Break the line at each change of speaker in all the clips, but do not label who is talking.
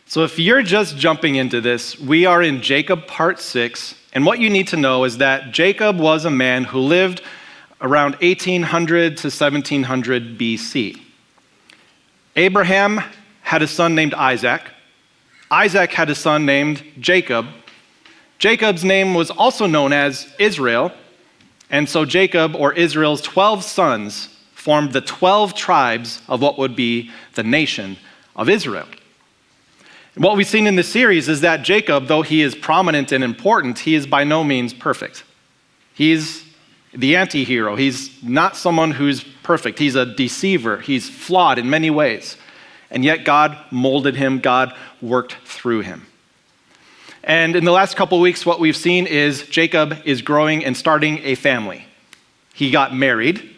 So if you're just jumping into this, we are in Jacob part 6, and what you need to know is that Jacob was a man who lived around 1800 to 1700 BC. Abraham had a son named Isaac. Isaac had a son named Jacob. Jacob's name was also known as Israel, and so Jacob, or Israel's 12 sons, formed the 12 tribes of what would be the nation of Israel. What we've seen in this series is that Jacob, though he is prominent and important, he is by no means perfect. He's the anti-hero. He's not someone who's perfect. He's a deceiver. He's flawed in many ways. And yet God molded him. God worked through him. And in the last couple of weeks, what we've seen is Jacob is growing and starting a family. He got married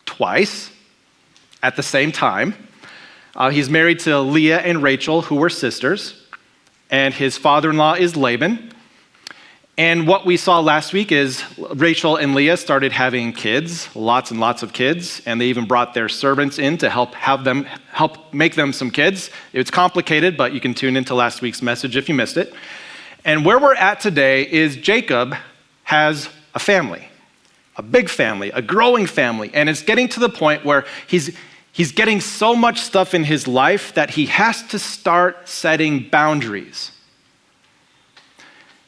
twice at the same time. He's married to Leah and Rachel, who were sisters, and his father-in-law is Laban. And what we saw last week is Rachel and Leah started having kids, lots and lots of kids, and they even brought their servants in to help make them some kids. It's complicated, but you can tune into last week's message if you missed it. And where we're at today is Jacob has a family, a big family, a growing family, and it's getting to the point where he's getting so much stuff in his life that he has to start setting boundaries.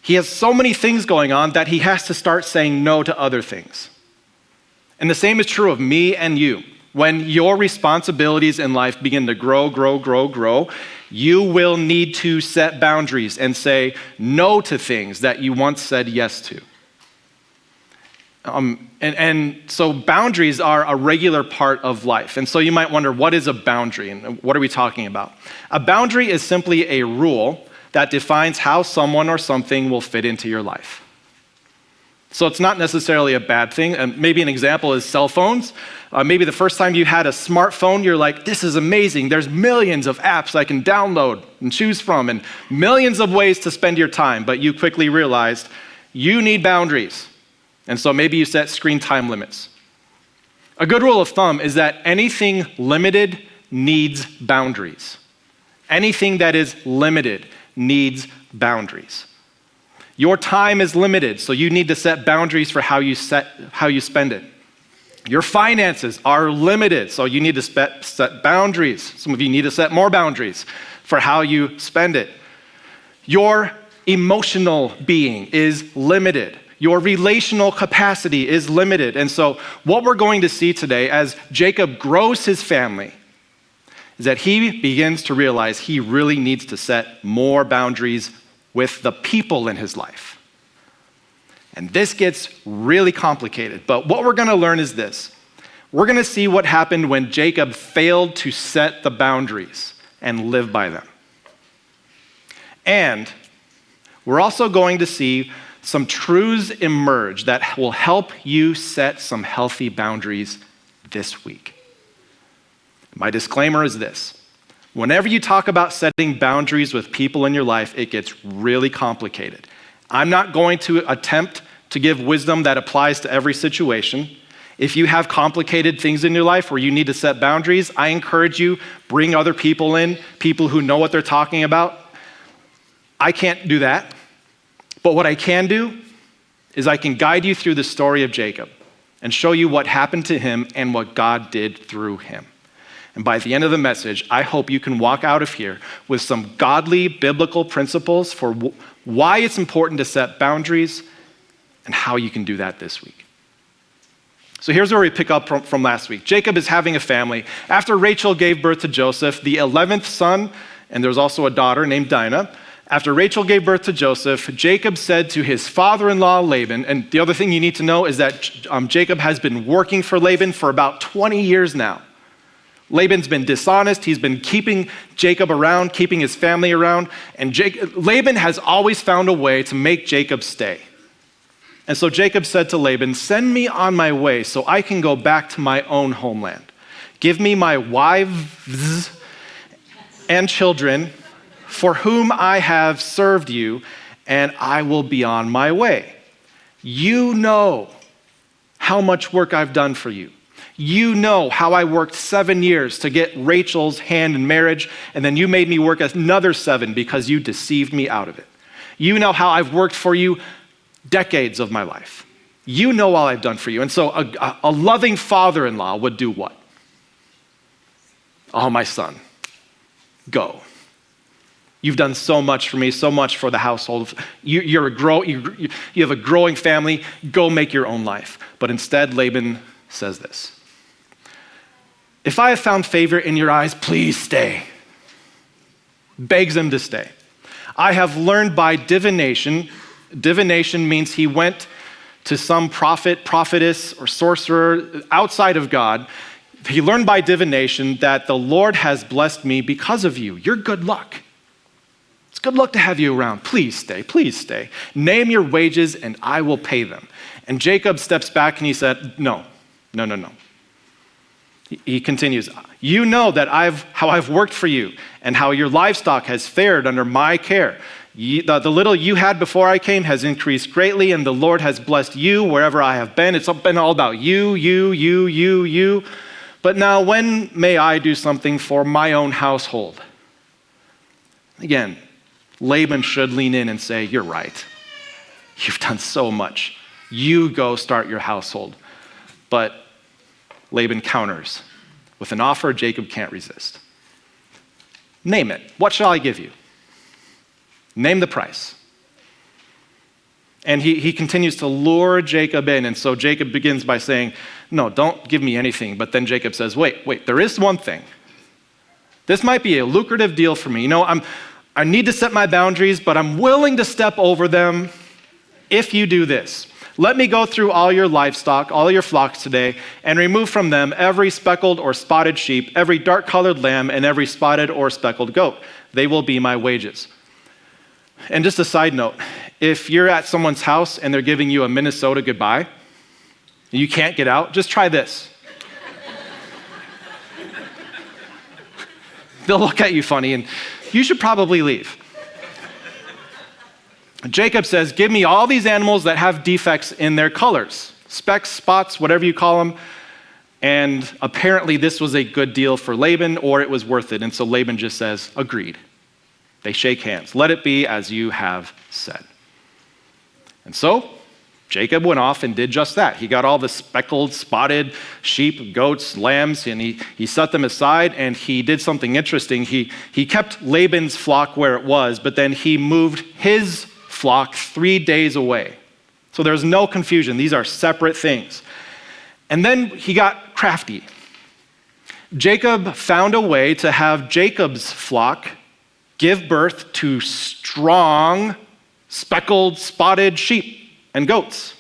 He has so many things going on that he has to start saying no to other things. And the same is true of me and you. When your responsibilities in life begin to grow, you will need to set boundaries and say no to things that you once said yes to. And so boundaries are a regular part of life. And so you might wonder, what is a boundary and what are we talking about? A boundary is simply a rule that defines how someone or something will fit into your life. So it's not necessarily a bad thing. And maybe an example is cell phones. Maybe the first time you had a smartphone, you're like, this is amazing. There's millions of apps I can download and choose from and millions of ways to spend your time. But you quickly realized you need boundaries. And so maybe you set screen time limits. A good rule of thumb is that anything limited needs boundaries. Anything that is limited needs boundaries. Your time is limited, so you need to set boundaries for how you spend it. Your finances are limited, so you need to set boundaries. Some of you need to set more boundaries for how you spend it. Your emotional being is limited. Your relational capacity is limited. And so what we're going to see today as Jacob grows his family is that he begins to realize he really needs to set more boundaries with the people in his life. And this gets really complicated. But what we're going to learn is this. We're going to see what happened when Jacob failed to set the boundaries and live by them. And we're also going to see some truths emerge that will help you set some healthy boundaries this week. My disclaimer is this. Whenever you talk about setting boundaries with people in your life, it gets really complicated. I'm not going to attempt to give wisdom that applies to every situation. If you have complicated things in your life where you need to set boundaries, I encourage you, bring other people in, people who know what they're talking about. I can't do that. But what I can do is I can guide you through the story of Jacob and show you what happened to him and what God did through him. And by the end of the message, I hope you can walk out of here with some godly biblical principles for why it's important to set boundaries and how you can do that this week. So here's where we pick up from last week. Jacob is having a family. After Rachel gave birth to Joseph, the 11th son, and there's also a daughter named Dinah. After Rachel gave birth to Joseph, Jacob said to his father-in-law Laban, and the other thing you need to know is that Jacob has been working for Laban for about 20 years now. Laban's been dishonest. He's been keeping Jacob around, keeping his family around, and Laban has always found a way to make Jacob stay. And so Jacob said to Laban, send me on my way so I can go back to my own homeland. Give me my wives and children for whom I have served you, and I will be on my way. You know how much work I've done for you. You know how I worked 7 years to get Rachel's hand in marriage, and then you made me work another 7 because you deceived me out of it. You know how I've worked for you decades of my life. You know all I've done for you. And so a loving father-in-law would do what? Oh, my son, go. You've done so much for me, so much for the household. You have a growing family. Go make your own life. But instead, Laban says this. If I have found favor in your eyes, please stay. Begs him to stay. I have learned by divination. Divination means he went to some prophet, prophetess, or sorcerer outside of God. He learned by divination that the Lord has blessed me because of you. You're good luck. It's good luck to have you around. Please stay, please stay. Name your wages and I will pay them. And Jacob steps back and he said, no. He continues, you know that how I've worked for you and how your livestock has fared under my care. The little you had before I came has increased greatly, and the Lord has blessed you wherever I have been. It's been all about you. But now when may I do something for my own household? Again, Laban should lean in and say, you're right. You've done so much. You go start your household. But Laban counters with an offer Jacob can't resist. Name it. What shall I give you? Name the price. And he continues to lure Jacob in. And so Jacob begins by saying, no, don't give me anything. But then Jacob says, wait, there is one thing. This might be a lucrative deal for me. I need to set my boundaries, but I'm willing to step over them if you do this. Let me go through all your livestock, all your flocks today, and remove from them every speckled or spotted sheep, every dark-colored lamb, and every spotted or speckled goat. They will be my wages. And just a side note, if you're at someone's house and they're giving you a Minnesota goodbye, and you can't get out, just try this. They'll look at you funny, and you should probably leave. Jacob says, give me all these animals that have defects in their colors, specks, spots, whatever you call them. And apparently this was a good deal for Laban, or it was worth it. And so Laban just says, agreed. They shake hands. Let it be as you have said. And so Jacob went off and did just that. He got all the speckled, spotted sheep, goats, lambs, and he set them aside, and he did something interesting. He kept Laban's flock where it was, but then he moved his flock 3 days away. So there's no confusion. These are separate things. And then he got crafty. Jacob found a way to have Jacob's flock give birth to strong, speckled, spotted sheep and goats.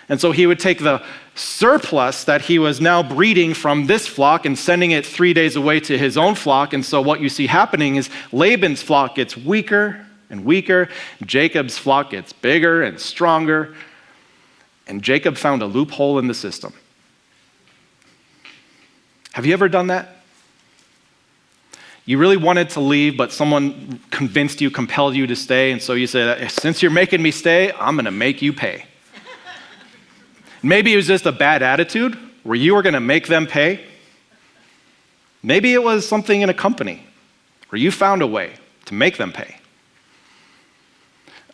And so he would take the surplus that he was now breeding from this flock and sending it 3 days away to his own flock. And so what you see happening is Laban's flock gets weaker and weaker. Jacob's flock gets bigger and stronger. And Jacob found a loophole in the system. Have you ever done that? You really wanted to leave, but someone convinced you, compelled you to stay, and so you said, since you're making me stay, I'm going to make you pay. Maybe it was just a bad attitude where you were going to make them pay. Maybe it was something in a company where you found a way to make them pay.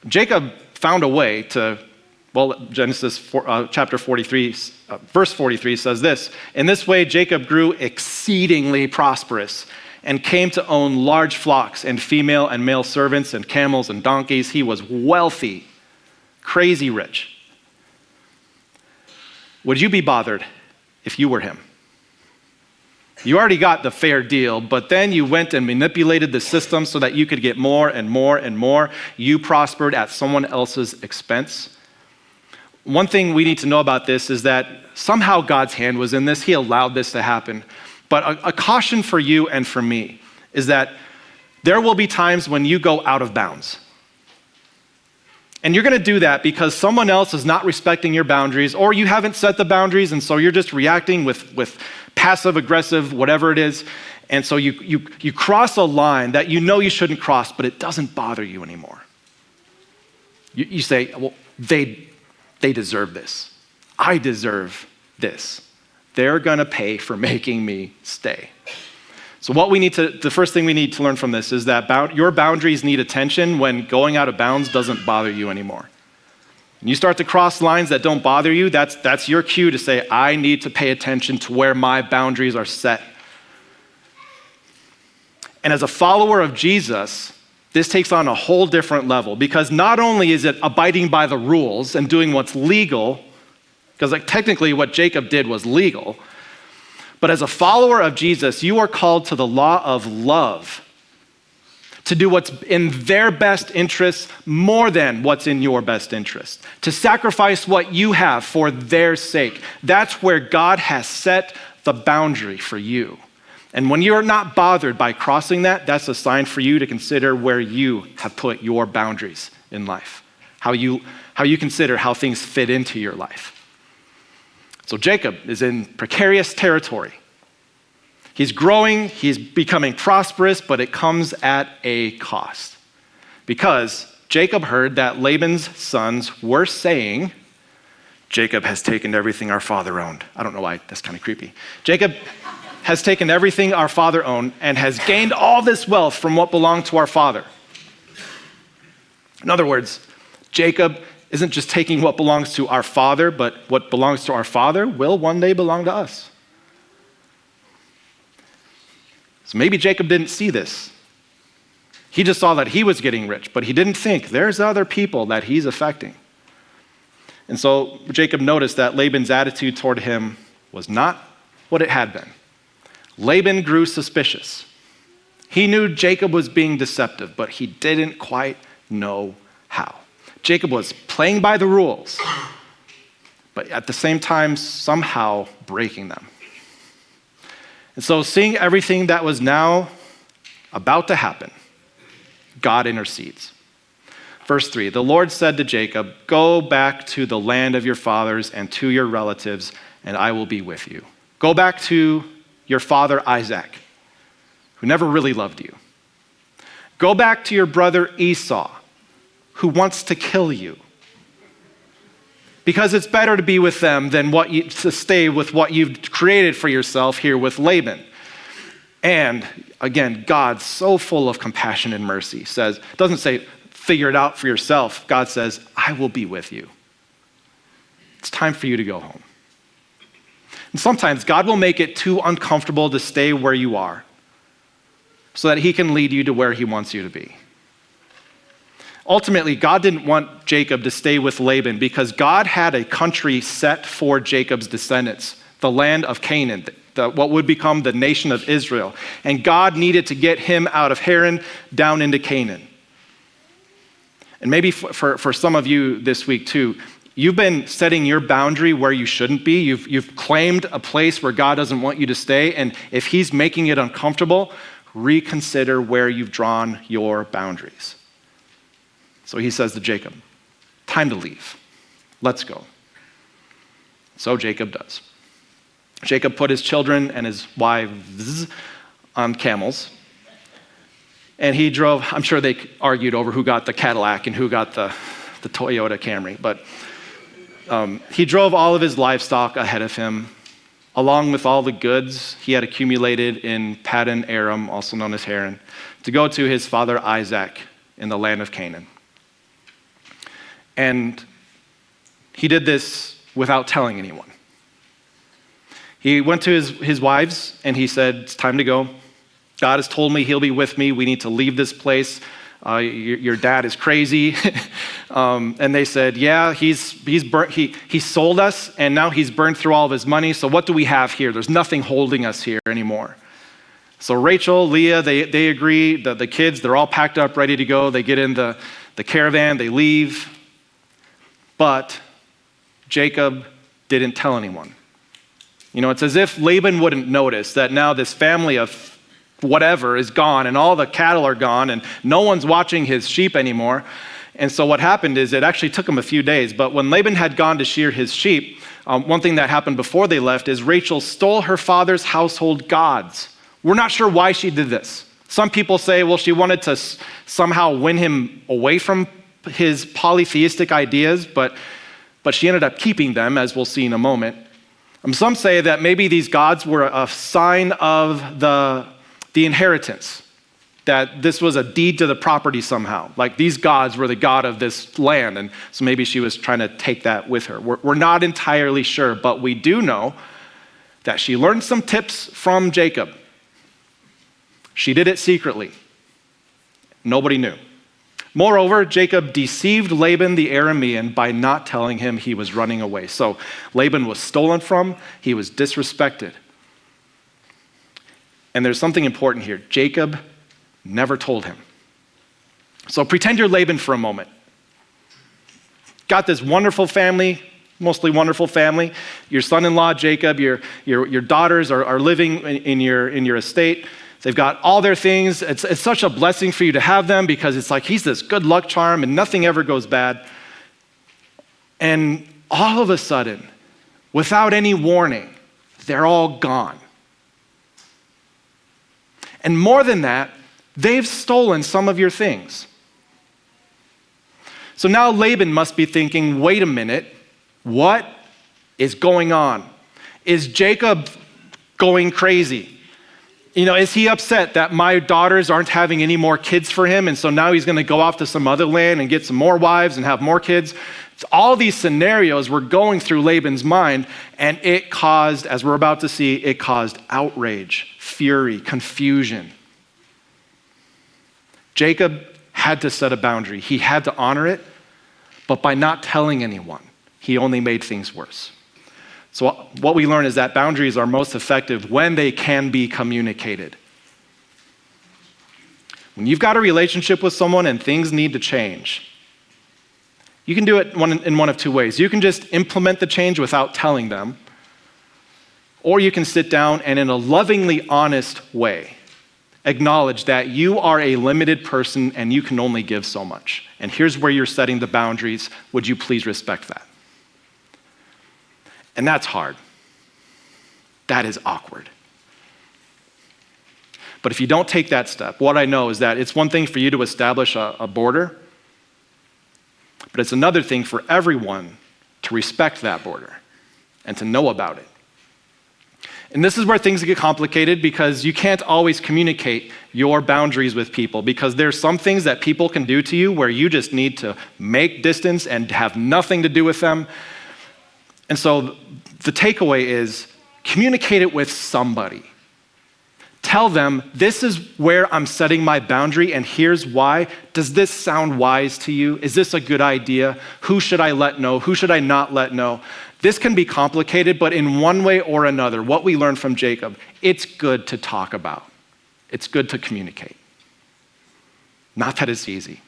Jacob found a way to, Genesis chapter 43, verse 43 says this, in this way Jacob grew exceedingly prosperous and came to own large flocks and female and male servants and camels and donkeys. He was wealthy, crazy rich. Would you be bothered if you were him? You already got the fair deal, but then you went and manipulated the system so that you could get more and more and more. You prospered at someone else's expense. One thing we need to know about this is that somehow God's hand was in this. He allowed this to happen. But a caution for you and for me is that there will be times when you go out of bounds. And you're going to do that because someone else is not respecting your boundaries, or you haven't set the boundaries, and so you're just reacting with passive aggressive, whatever it is. And so you cross a line that you know you shouldn't cross, but it doesn't bother you anymore. You say, well, they deserve this. I deserve this. They're gonna pay for making me stay. So the first thing we need to learn from this is that your boundaries need attention when going out of bounds doesn't bother you anymore. When you start to cross lines that don't bother you, that's your cue to say, I need to pay attention to where my boundaries are set. And as a follower of Jesus, this takes on a whole different level, because not only is it abiding by the rules and doing what's legal, because technically what Jacob did was legal, but as a follower of Jesus, you are called to the law of love, to do what's in their best interests more than what's in your best interest, to sacrifice what you have for their sake. That's where God has set the boundary for you. And when you're not bothered by crossing that, that's a sign for you to consider where you have put your boundaries in life, how you consider how things fit into your life. So Jacob is in precarious territory. He's growing, he's becoming prosperous, but it comes at a cost. Because Jacob heard that Laban's sons were saying, Jacob has taken everything our father owned. I don't know why, that's kind of creepy. Jacob has taken everything our father owned and has gained all this wealth from what belonged to our father. In other words, Jacob isn't just taking what belongs to our father, but what belongs to our father will one day belong to us. So maybe Jacob didn't see this. He just saw that he was getting rich, but he didn't think there's other people that he's affecting. And so Jacob noticed that Laban's attitude toward him was not what it had been. Laban grew suspicious. He knew Jacob was being deceptive, but he didn't quite know how. Jacob was playing by the rules, but at the same time, somehow breaking them. And so, seeing everything that was now about to happen, God intercedes. Verse 3, the Lord said to Jacob, go back to the land of your fathers and to your relatives, and I will be with you. Go back to your father Isaac, who never really loved you. Go back to your brother Esau, who wants to kill you. Because it's better to be with them than to stay with what you've created for yourself here with Laban. And again, God, so full of compassion and mercy, doesn't say, figure it out for yourself. God says, I will be with you. It's time for you to go home. And sometimes God will make it too uncomfortable to stay where you are so that he can lead you to where he wants you to be. Ultimately, God didn't want Jacob to stay with Laban because God had a country set for Jacob's descendants, the land of Canaan, what would become the nation of Israel. And God needed to get him out of Haran down into Canaan. And maybe for some of you this week too, you've been setting your boundary where you shouldn't be. You've claimed a place where God doesn't want you to stay. And if he's making it uncomfortable, reconsider where you've drawn your boundaries. So he says to Jacob, time to leave. Let's go. So Jacob does. Jacob put his children and his wives on camels. And he drove, I'm sure they argued over who got the Cadillac and who got the Toyota Camry. But he drove all of his livestock ahead of him, along with all the goods he had accumulated in Paddan Aram, also known as Haran, to go to his father Isaac in the land of Canaan. And he did this without telling anyone. He went to his wives and he said, it's time to go. God has told me he'll be with me. We need to leave this place. Your dad is crazy. And they said, yeah, he's burnt. He sold us and now he's burned through all of his money. So what do we have here? There's nothing holding us here anymore. So Rachel, Leah, they agree. The kids, they're all packed up, ready to go. They get in the caravan, they leave. But Jacob didn't tell anyone. You know, it's as if Laban wouldn't notice that now this family of whatever is gone and all the cattle are gone and no one's watching his sheep anymore. And so what happened is it actually took him a few days. But when Laban had gone to shear his sheep, one thing that happened before they left is Rachel stole her father's household gods. We're not sure why she did this. Some people say, well, she wanted to somehow win him away from his polytheistic ideas, but she ended up keeping them, as we'll see in a moment. Some say that maybe these gods were a sign of the inheritance, that this was a deed to the property somehow. Like these gods were the god of this land, and so maybe she was trying to take that with her. We're not entirely sure, but we do know that she learned some tips from Jacob. She did it secretly. Nobody knew. Moreover, Jacob deceived Laban the Aramean by not telling him he was running away. So Laban was stolen from, he was disrespected. And there's something important here. Jacob never told him. So pretend you're Laban for a moment. Got this wonderful family, mostly wonderful family. Your son-in-law, Jacob, your daughters are living in your estate. They've got all their things. It's such a blessing for you to have them because it's like he's this good luck charm and nothing ever goes bad. And all of a sudden, without any warning, they're all gone. And more than that, they've stolen some of your things. So now Laban must be thinking, wait a minute, what is going on? Is Jacob going crazy? Is he upset that my daughters aren't having any more kids for him, and so now he's going to go off to some other land and get some more wives and have more kids? All these scenarios were going through Laban's mind, and it caused, as we're about to see, it caused outrage, fury, confusion. Jacob had to set a boundary. He had to honor it, but by not telling anyone, he only made things worse. So what we learn is that boundaries are most effective when they can be communicated. When you've got a relationship with someone and things need to change, you can do it in one of two ways. You can just implement the change without telling them, or you can sit down and in a lovingly honest way, acknowledge that you are a limited person and you can only give so much. And here's where you're setting the boundaries. Would you please respect that? And that's hard. That is awkward. But if you don't take that step, what I know is that it's one thing for you to establish a border, but it's another thing for everyone to respect that border and to know about it. And this is where things get complicated because you can't always communicate your boundaries with people because there's some things that people can do to you where you just need to make distance and have nothing to do with them. And so the takeaway is communicate it with somebody. Tell them, this is where I'm setting my boundary and here's why. Does this sound wise to you? Is this a good idea? Who should I let know? Who should I not let know? This can be complicated, but in one way or another, what we learned from Jacob, it's good to talk about. It's good to communicate. Not that it's easy,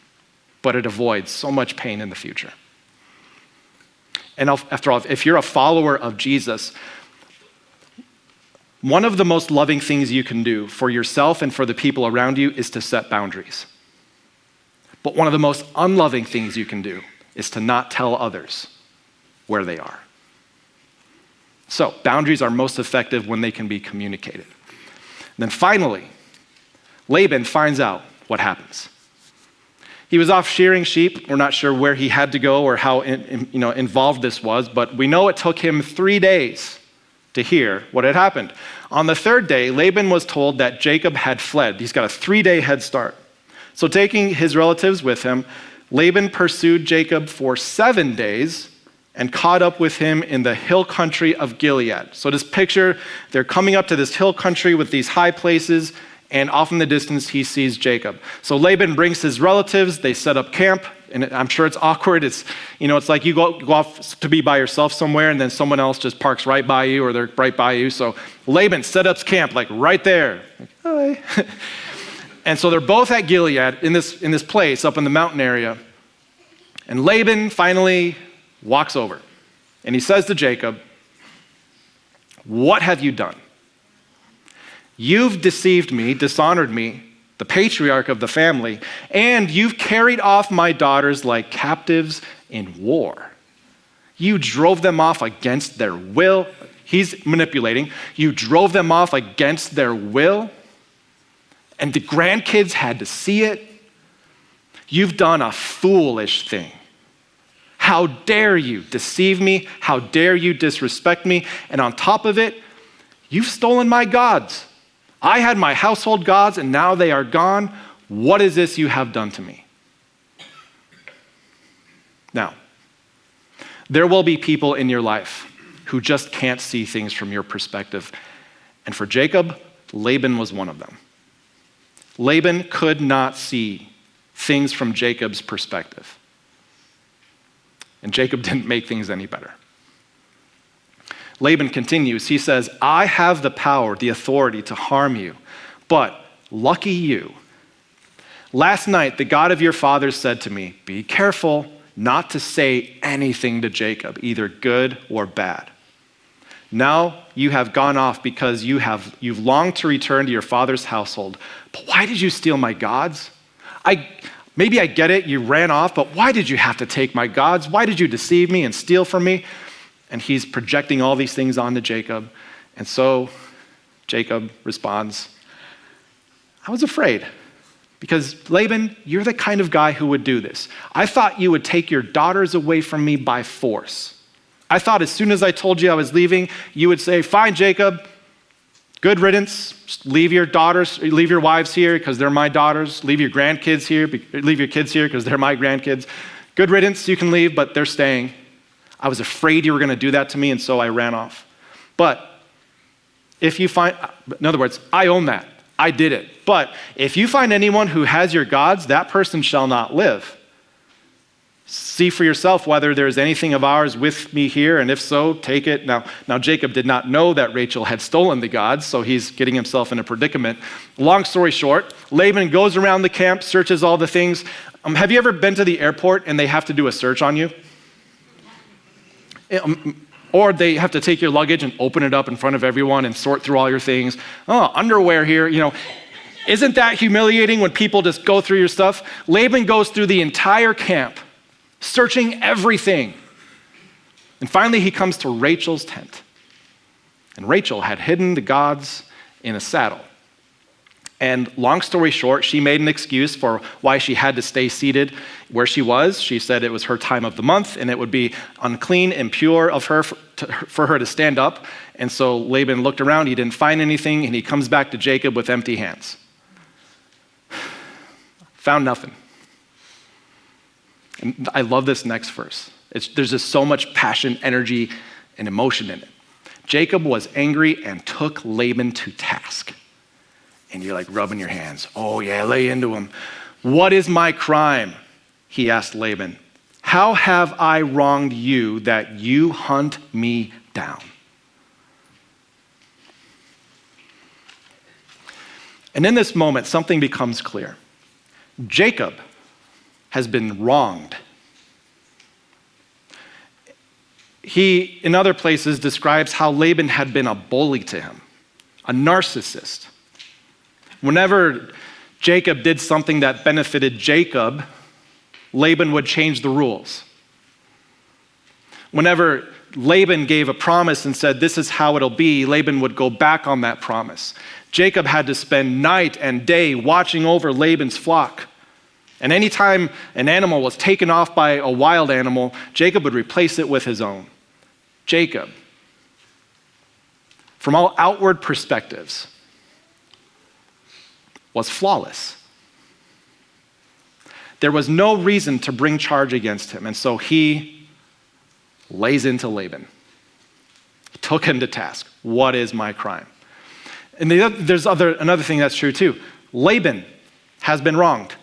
but it avoids so much pain in the future. And after all, if you're a follower of Jesus, one of the most loving things you can do for yourself and for the people around you is to set boundaries. But one of the most unloving things you can do is to not tell others where they are. So boundaries are most effective when they can be communicated. And then finally, Laban finds out what happens. He was off shearing sheep. We're not sure where he had to go or how involved this was, but we know it took him 3 days to hear what had happened. On the third day, Laban was told that Jacob had fled. He's got a 3-day head start. So taking his relatives with him, Laban pursued Jacob for 7 days and caught up with him in the hill country of Gilead. So just picture, they're coming up to this hill country with these high places, and off in the distance, he sees Jacob. So Laban brings his relatives, they set up camp, and I'm sure it's awkward. It's like you go off to be by yourself somewhere, and then someone else just parks right by you, or they're right by you. So Laban set up camp, like right there. Like, hi. And so they're both at Gilead in this place up in the mountain area. And Laban finally walks over, and he says to Jacob, "What have you done? You've deceived me, dishonored me, the patriarch of the family, and you've carried off my daughters like captives in war. You drove them off against their will." He's manipulating. You drove them off against their will, and the grandkids had to see it. You've done a foolish thing. How dare you deceive me? How dare you disrespect me? And on top of it, you've stolen my gods. I had my household gods and now they are gone. What is this you have done to me? Now, there will be people in your life who just can't see things from your perspective. And for Jacob, Laban was one of them. Laban could not see things from Jacob's perspective. And Jacob didn't make things any better. Laban continues, he says, I have the power, the authority to harm you, but lucky you. Last night, the God of your fathers said to me, be careful not to say anything to Jacob, either good or bad. Now you have gone off because you've longed to return to your father's household. But why did you steal my gods? Maybe I get it, you ran off, but why did you have to take my gods? Why did you deceive me and steal from me? And he's projecting all these things onto Jacob. And so Jacob responds, I was afraid. Because Laban, you're the kind of guy who would do this. I thought you would take your daughters away from me by force. I thought as soon as I told you I was leaving, you would say, fine, Jacob, good riddance. Just leave your daughters, leave your wives here because they're my daughters. Leave your grandkids here, leave your kids here because they're my grandkids. Good riddance, you can leave, but they're staying. I was afraid you were going to do that to me, and so I ran off. But if you find, in other words, I own that. I did it. But if you find anyone who has your gods, that person shall not live. See for yourself whether there is anything of ours with me here, and if so, take it. Now Jacob did not know that Rachel had stolen the gods, so he's getting himself in a predicament. Long story short, Laban goes around the camp, searches all the things. Have you ever been to the airport and they have to do a search on you? Or they have to take your luggage and open it up in front of everyone and sort through all your things. Oh, underwear here, Isn't that humiliating when people just go through your stuff? Laban goes through the entire camp, searching everything. And finally he comes to Rachel's tent. And Rachel had hidden the gods in a saddle. And long story short, she made an excuse for why she had to stay seated where she was. She said it was her time of the month and it would be unclean and impure of her for her to stand up. And so Laban looked around, he didn't find anything, and he comes back to Jacob with empty hands. Found nothing. And I love this next verse. There's just so much passion, energy, and emotion in it. Jacob was angry and took Laban to task. And you're like rubbing your hands. Oh yeah, lay into him. What is my crime? He asked Laban. How have I wronged you that you hunt me down? And in this moment, something becomes clear. Jacob has been wronged. He, in other places, describes how Laban had been a bully to him, a narcissist. Whenever Jacob did something that benefited Jacob, Laban would change the rules. Whenever Laban gave a promise and said, this is how it'll be, Laban would go back on that promise. Jacob had to spend night and day watching over Laban's flock. And anytime an animal was taken off by a wild animal, Jacob would replace it with his own. Jacob, from all outward perspectives, was flawless. There was no reason to bring charge against him, and so he lays into Laban. He took him to task. What is my crime? And there's another thing that's true too. Laban has been wronged.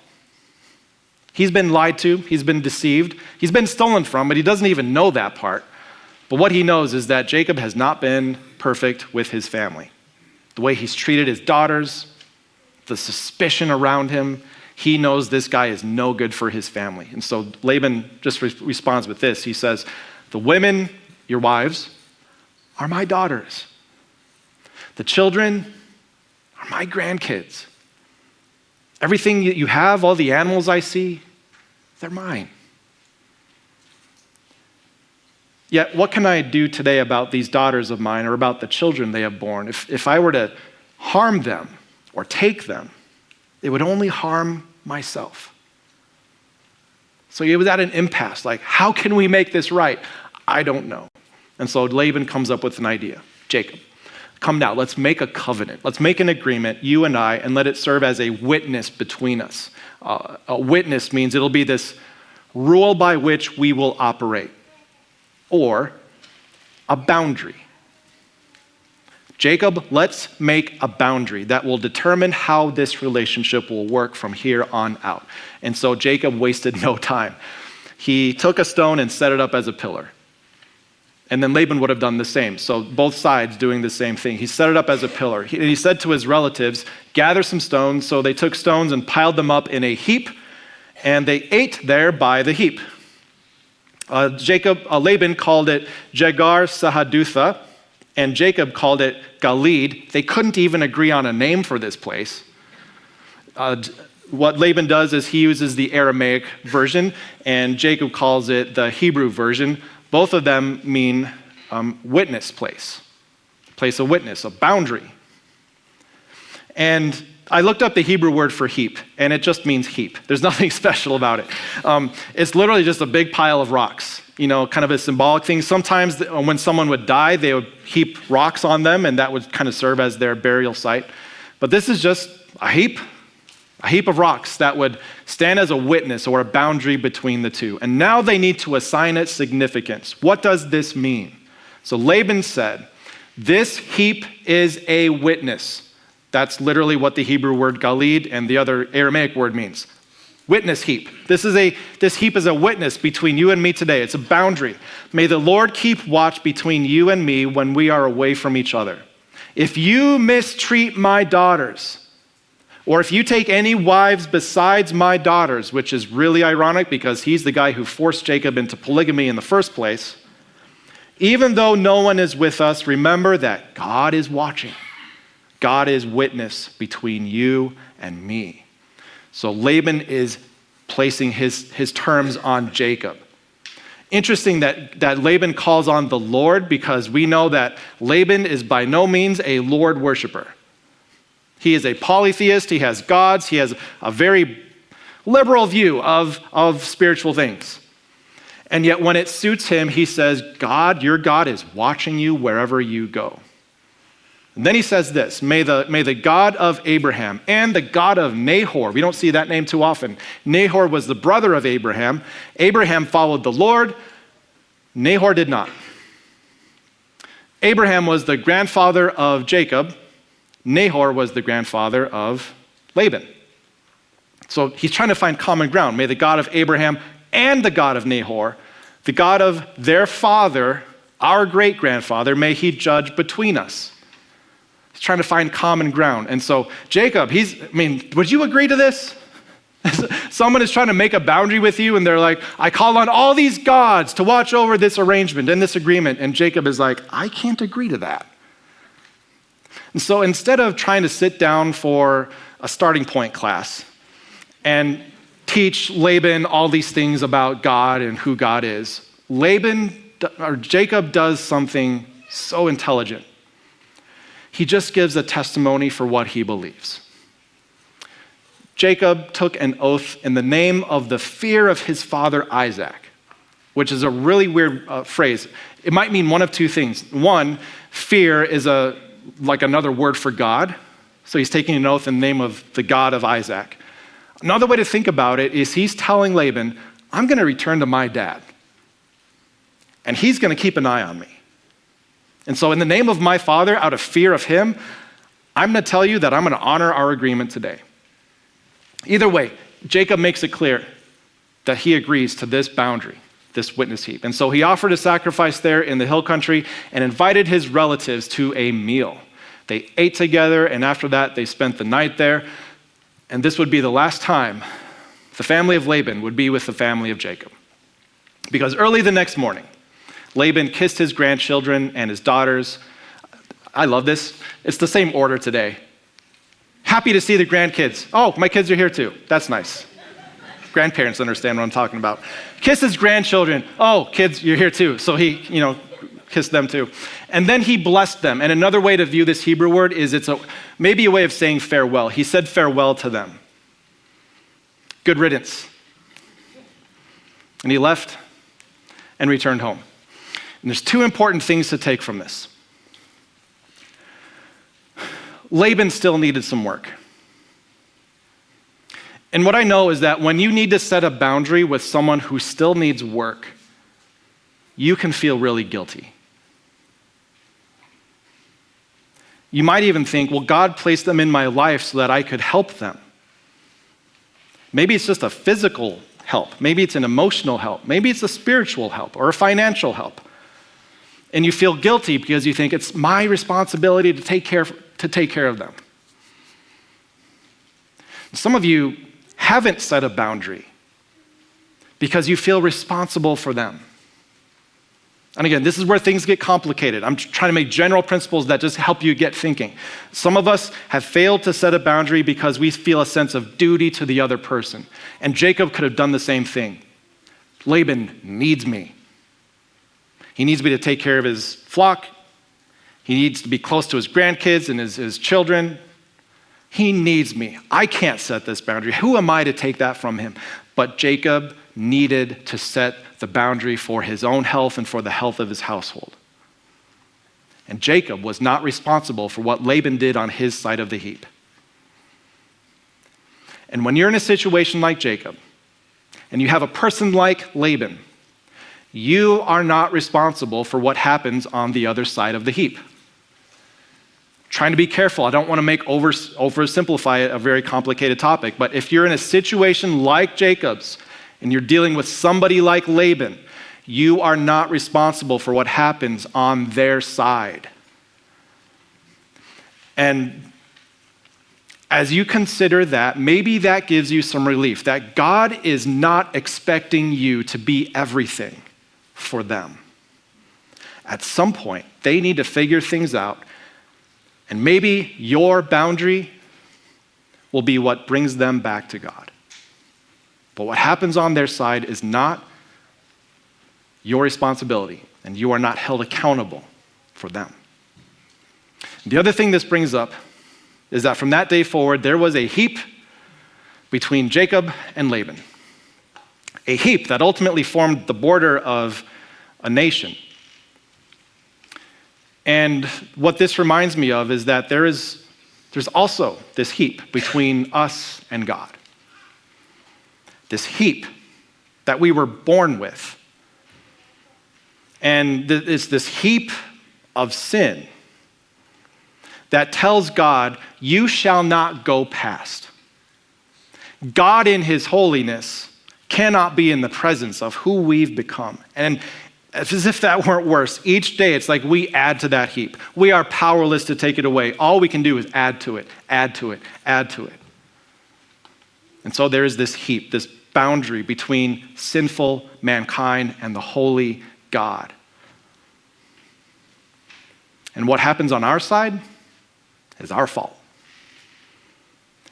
He's been lied to, he's been deceived, he's been stolen from, but he doesn't even know that part. But what he knows is that Jacob has not been perfect with his family. The way he's treated his daughters, the suspicion around him, he knows this guy is no good for his family. And so Laban just responds with this. He says, the women, your wives, are my daughters. The children are my grandkids. Everything you have, all the animals I see, they're mine. Yet what can I do today about these daughters of mine or about the children they have borne? If I were to harm them or take them, it would only harm myself. So he was at an impasse. Like, how can we make this right? I don't know. And so Laban comes up with an idea. Jacob, come now, let's make a covenant. Let's make an agreement, you and I, and let it serve as a witness between us. A witness means it'll be this rule by which we will operate, or a boundary. Jacob, let's make a boundary that will determine how this relationship will work from here on out. And so Jacob wasted no time. He took a stone and set it up as a pillar. And then Laban would have done the same. So both sides doing the same thing. He set it up as a pillar. He said to his relatives, gather some stones. So they took stones and piled them up in a heap, and they ate there by the heap. Laban called it Jegar Sahadutha, and Jacob called it Galid. They couldn't even agree on a name for this place. What Laban does is he uses the Aramaic version, and Jacob calls it the Hebrew version. Both of them mean witness place of witness, a boundary. And I looked up the Hebrew word for heap, and it just means heap. There's nothing special about it. It's literally just a big pile of rocks, kind of a symbolic thing. Sometimes when someone would die, they would heap rocks on them, and that would kind of serve as their burial site. But this is just a heap of rocks that would stand as a witness or a boundary between the two. And now they need to assign it significance. What does this mean? So Laban said, this heap is a witness. That's literally what the Hebrew word galid and the other Aramaic word means. Witness heap. This heap is a witness between you and me today. It's a boundary. May the Lord keep watch between you and me when we are away from each other. If you mistreat my daughters, or if you take any wives besides my daughters, which is really ironic because he's the guy who forced Jacob into polygamy in the first place, even though no one is with us, remember that God is watching. God is witness between you and me. So Laban is placing his terms on Jacob. Interesting that Laban calls on the Lord, because we know that Laban is by no means a Lord worshiper. He is a polytheist. He has gods. He has a very liberal view of spiritual things. And yet when it suits him, he says, God, your God is watching you wherever you go. And then he says this, may the God of Abraham and the God of Nahor, we don't see that name too often. Nahor was the brother of Abraham. Abraham followed the Lord. Nahor did not. Abraham was the grandfather of Jacob. Nahor was the grandfather of Laban. So he's trying to find common ground. May the God of Abraham and the God of Nahor, the God of their father, our great-grandfather, may he judge between us. He's trying to find common ground. And so Jacob, would you agree to this? Someone is trying to make a boundary with you, and they're like, I call on all these gods to watch over this arrangement and this agreement. And Jacob is like, I can't agree to that. And so instead of trying to sit down for a starting point class and teach Laban all these things about God and who God is, Jacob does something so intelligent. He just gives a testimony for what he believes. Jacob took an oath in the name of the fear of his father Isaac, which is a really weird phrase. It might mean one of two things. One, fear is like another word for God. So he's taking an oath in the name of the God of Isaac. Another way to think about it is he's telling Laban, I'm going to return to my dad, and he's going to keep an eye on me. And so in the name of my father, out of fear of him, I'm going to tell you that I'm going to honor our agreement today. Either way, Jacob makes it clear that he agrees to this boundary, this witness heap. And so he offered a sacrifice there in the hill country and invited his relatives to a meal. They ate together, and after that, they spent the night there. And this would be the last time the family of Laban would be with the family of Jacob. Because early the next morning, Laban kissed his grandchildren and his daughters. I love this. It's the same order today. Happy to see the grandkids. Oh, my kids are here too. That's nice. Grandparents understand what I'm talking about. Kiss his grandchildren. Oh, kids, you're here too. So he, kissed them too. And then he blessed them. And another way to view this Hebrew word is maybe a way of saying farewell. He said farewell to them. Good riddance. And he left and returned home. And there's two important things to take from this. Laban still needed some work. And what I know is that when you need to set a boundary with someone who still needs work, you can feel really guilty. You might even think, well, God placed them in my life so that I could help them. Maybe it's just a physical help. Maybe it's an emotional help. Maybe it's a spiritual help or a financial help. And you feel guilty because you think it's my responsibility to take care of them. Some of you haven't set a boundary because you feel responsible for them. And again, this is where things get complicated. I'm trying to make general principles that just help you get thinking. Some of us have failed to set a boundary because we feel a sense of duty to the other person. And Jacob could have done the same thing. Laban needs me. He needs me to take care of his flock. He needs to be close to his grandkids and his children. He needs me. I can't set this boundary. Who am I to take that from him? But Jacob needed to set the boundary for his own health and for the health of his household. And Jacob was not responsible for what Laban did on his side of the heap. And when you're in a situation like Jacob, and you have a person like Laban, you are not responsible for what happens on the other side of the heap. Trying to be careful. I don't want to oversimplify a very complicated topic, but if you're in a situation like Jacob's, and you're dealing with somebody like Laban, you are not responsible for what happens on their side. And as you consider that, maybe that gives you some relief, that God is not expecting you to be everything for them. At some point, they need to figure things out, and maybe your boundary will be what brings them back to God. But what happens on their side is not your responsibility, and you are not held accountable for them. The other thing this brings up is that from that day forward, there was a heap between Jacob and Laban. A heap that ultimately formed the border of a nation. And what this reminds me of is that there's also this heap between us and God. This heap that we were born with. And it's this heap of sin that tells God, you shall not go past. God in his holiness cannot be in the presence of who we've become. And as if that weren't worse, each day it's like we add to that heap. We are powerless to take it away. All we can do is add to it, add to it, add to it. And so there is this heap, this boundary between sinful mankind and the holy God. And what happens on our side is our fault.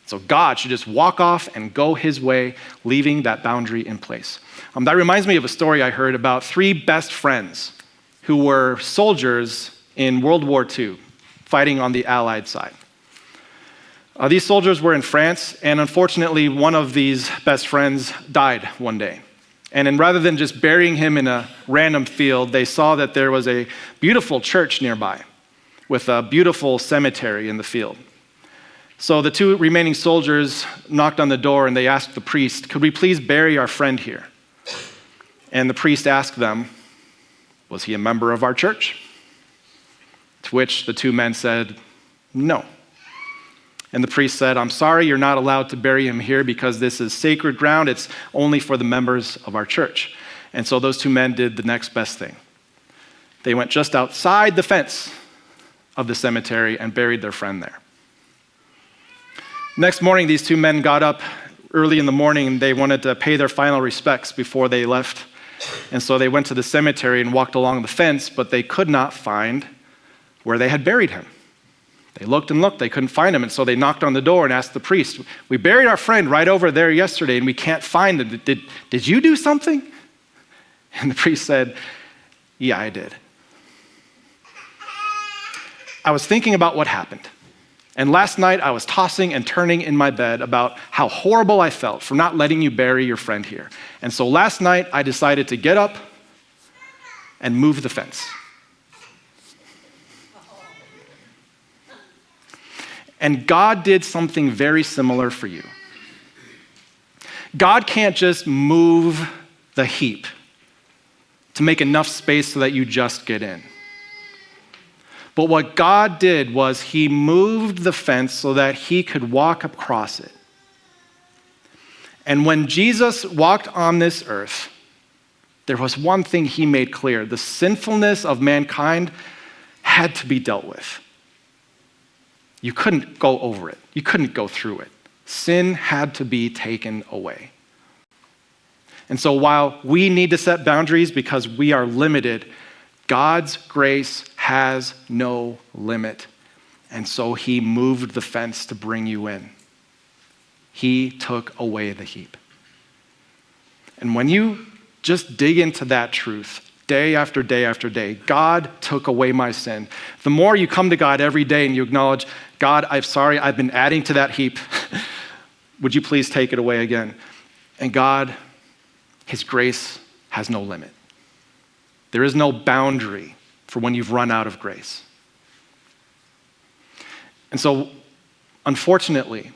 So God should just walk off and go his way, leaving that boundary in place. That reminds me of a story I heard about three best friends who were soldiers in World War II, fighting on the Allied side. These soldiers were in France, and unfortunately, one of these best friends died one day. And rather than just burying him in a random field, they saw that there was a beautiful church nearby with a beautiful cemetery in the field. So the two remaining soldiers knocked on the door and they asked the priest, could we please bury our friend here? And the priest asked them, was he a member of our church? To which the two men said, no. And the priest said, I'm sorry, you're not allowed to bury him here because this is sacred ground. It's only for the members of our church. And so those two men did the next best thing. They went just outside the fence of the cemetery and buried their friend there. Next morning, these two men got up early in the morning and they wanted to pay their final respects before they left. And so they went to the cemetery and walked along the fence, but they could not find where they had buried him. They looked and looked, they couldn't find him, and so they knocked on the door and asked the priest, we buried our friend right over there yesterday and we can't find him. Did you do something? And the priest said, yeah, I did. I was thinking about what happened, And last night I was tossing and turning in my bed about how horrible I felt for not letting you bury your friend here. And so last night I decided to get up and move the fence. And God did something very similar for you. God can't just move the heap to make enough space so that you just get in. But what God did was he moved the fence so that he could walk across it. And when Jesus walked on this earth, there was one thing he made clear. The sinfulness of mankind had to be dealt with. You couldn't go over it. You couldn't go through it. Sin had to be taken away. And so while we need to set boundaries because we are limited, God's grace has no limit. And so he moved the fence to bring you in. He took away the heap. And when you just dig into that truth, day after day after day, God took away my sin. The more you come to God every day and you acknowledge, God, I'm sorry, I've been adding to that heap. Would you please take it away again? And God, his grace has no limit. There is no boundary for when you've run out of grace. And so, unfortunately,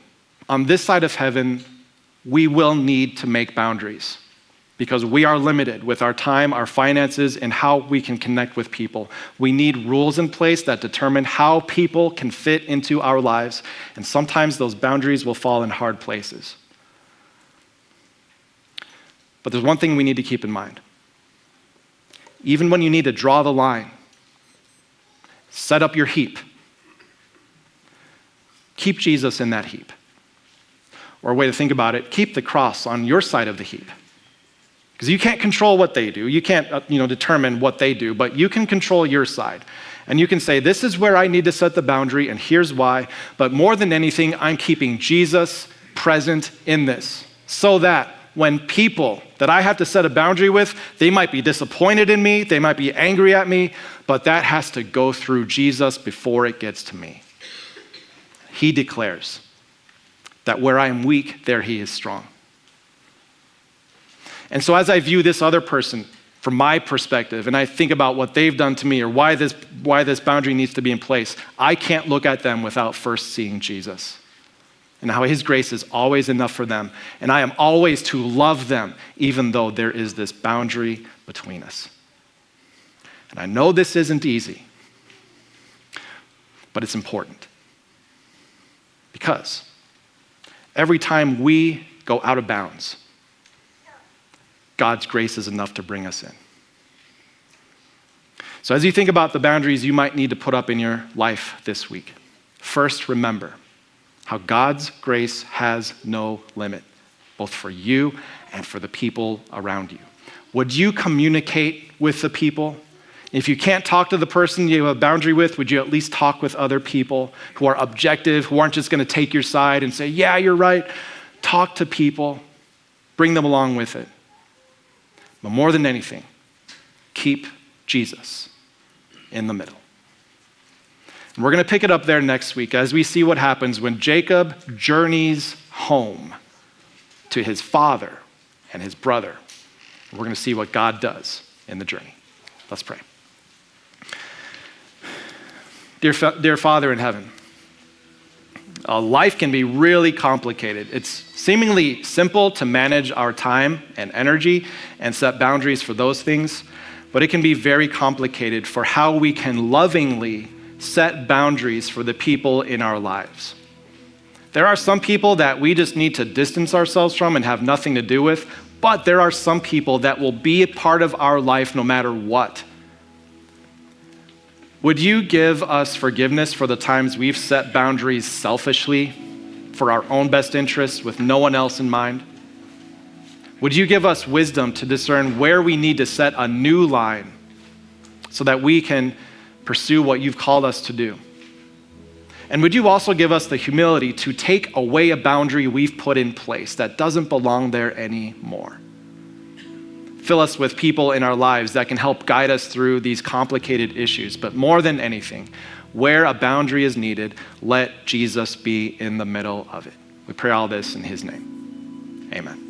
on this side of heaven, we will need to make boundaries because we are limited with our time, our finances, and how we can connect with people. We need rules in place that determine how people can fit into our lives, and sometimes those boundaries will fall in hard places. But there's one thing we need to keep in mind. Even when you need to draw the line, set up your heap. Keep Jesus in that heap. Or a way to think about it, keep the cross on your side of the heap. Because you can't control what they do. You can't determine what they do, but you can control your side. And you can say, this is where I need to set the boundary, and here's why. But more than anything, I'm keeping Jesus present in this so that when people that I have to set a boundary with, they might be disappointed in me, they might be angry at me, but that has to go through Jesus before it gets to me. He declares that where I am weak, there he is strong. And so as I view this other person from my perspective, and I think about what they've done to me or why this boundary needs to be in place, I can't look at them without first seeing Jesus and how his grace is always enough for them. And I am always to love them, even though there is this boundary between us. And I know this isn't easy, but it's important. Because every time we go out of bounds, God's grace is enough to bring us in. So as you think about the boundaries you might need to put up in your life this week, first remember how God's grace has no limit, both for you and for the people around you. Would you communicate with the people? If you can't talk to the person you have a boundary with, would you at least talk with other people who are objective, who aren't just going to take your side and say, yeah, you're right. Talk to people. Bring them along with it. But more than anything, keep Jesus in the middle. And we're going to pick it up there next week as we see what happens when Jacob journeys home to his father and his brother. We're going to see what God does in the journey. Let's pray. Dear Father in heaven, life can be really complicated. It's seemingly simple to manage our time and energy and set boundaries for those things, but it can be very complicated for how we can lovingly set boundaries for the people in our lives. There are some people that we just need to distance ourselves from and have nothing to do with, but there are some people that will be a part of our life no matter what. Would you give us forgiveness for the times we've set boundaries selfishly for our own best interests with no one else in mind? Would you give us wisdom to discern where we need to set a new line so that we can pursue what you've called us to do? And would you also give us the humility to take away a boundary we've put in place that doesn't belong there anymore? Fill us with people in our lives that can help guide us through these complicated issues. But more than anything, where a boundary is needed, let Jesus be in the middle of it. We pray all this in his name. Amen.